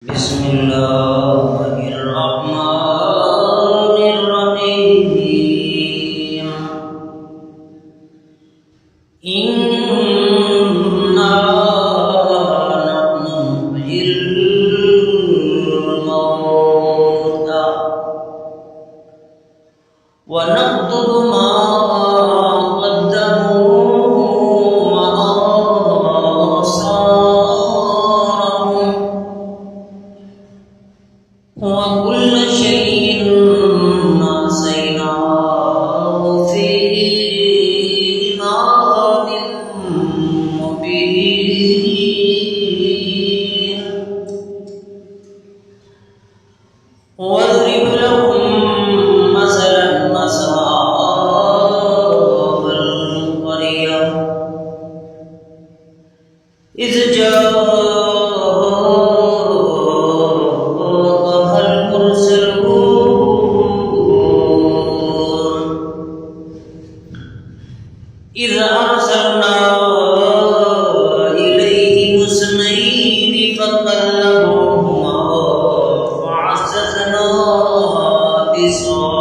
بسم الله الرحمن الرحيم إنا نحن نحيي الموتى ونكتب ما قدموا وآثارهم وكل شيء أحصيناه في إمام مبين واضرب لهم مثلا أصحاب القرية إذ إذ أرسلنا إليهم اثنين فكذبوهما فعززنا بثالث